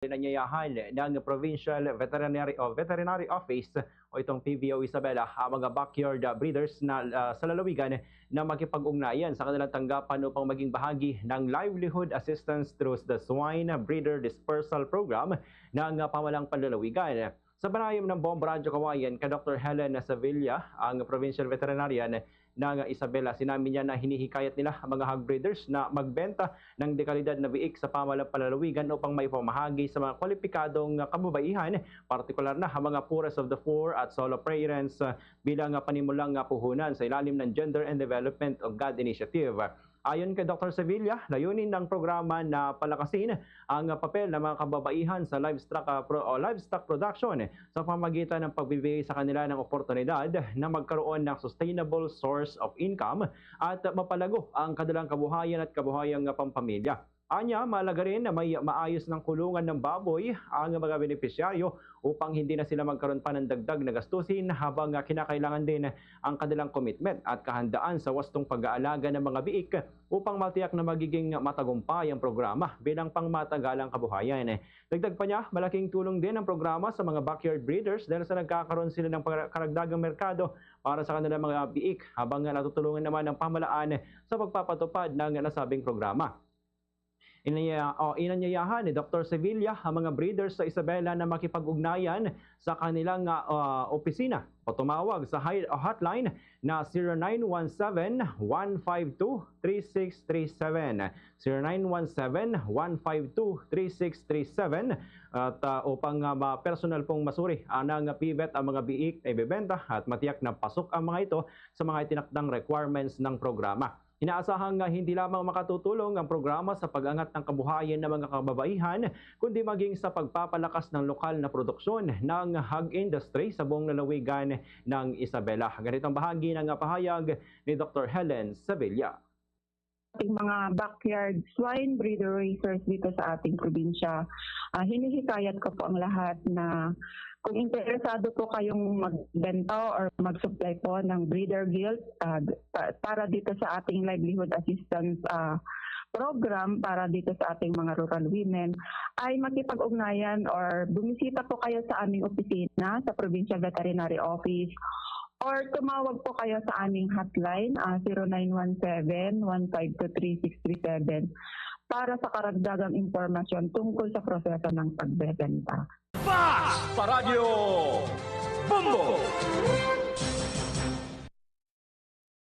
Inanyayahan ng Provincial Veterinary Office o itong PVO Isabela ang mga backyard breeders na sa lalawigan na makipag-ugnayan sa kanilang tanggapan upang maging bahagi ng livelihood assistance through the Swine Breeder Dispersal Program ng pamalang panlalawigan. Sa panayam ng Bomb Radyo Kawayan kay Dr. Helen Sevilla, ang Provincial Veterinarian ng Isabela, sinabi niya na hinihikayat nila ang mga hog breeders na magbenta ng dekalidad na biik sa pamalang panlalawigan upang may pamahagi sa mga kwalipikadong kababaihan, partikular na ang mga poorest of the poor at solo parents bilang panimulang puhunan sa ilalim ng Gender and Development of God Initiative. Ayon kay Dr. Sevilla, layunin ng programa na palakasin ang papel ng mga kababaihan sa livestock production sa pamamagitan ng pagbibigay sa kanila ng oportunidad na magkaroon ng sustainable source of income at mapalago ang kanilang kabuhayan at kabuhayang pampamilya. Anya, mahalaga rin na may maayos ng kulungan ng baboy ang mga benepisyaryo upang hindi na sila magkaroon pa ng dagdag na gastusin habang kinakailangan din ang kanilang commitment at kahandaan sa wastong pag-aalaga ng mga biik upang matiyak na magiging matagumpay ang programa bilang pangmatagalang kabuhayan. Dagdag pa niya, malaking tulong din ang programa sa mga backyard breeders dahil sa nagkakaroon sila ng karagdagang merkado para sa kanilang mga biik habang natutulungan naman ng pamahalaan sa pagpapatupad ng nasabing programa. Inanyayahan ni Dr. Sevilla ang mga breeders sa Isabela na makipag-ugnayan sa kanilang opisina o tumawag sa hotline na 0917-152-3637, 0917-152-3637 at upang personal pong masuri ng PVET ang mga biik na ibebenta at matiyak na pasok ang mga ito sa mga itinakdang requirements ng programa. Inaasahang hindi lamang makatutulong ang programa sa pag-angat ng kabuhayan ng mga kababaihan, kundi maging sa pagpapalakas ng lokal na produksyon ng hog industry sa buong lalawigan ng Isabela. Ganitong bahagi ng pahayag ni Dr. Helen Sevilla. Ating mga backyard swine breeder raisers dito sa ating probinsya, hinihikayat ko po ang lahat na kung interesado po kayong magbenta or mag-supply po ng breeder guild para dito sa ating livelihood assistance program para dito sa ating mga rural women, ay makipag-ugnayan or bumisita po kayo sa aming opisina sa Provincial Veterinary Office or tumawag po kayo sa aming hotline 0917-152-3637 para sa karagdagang impormasyon tungkol sa proseso ng pagbebenta. Sa Radyo Bombo!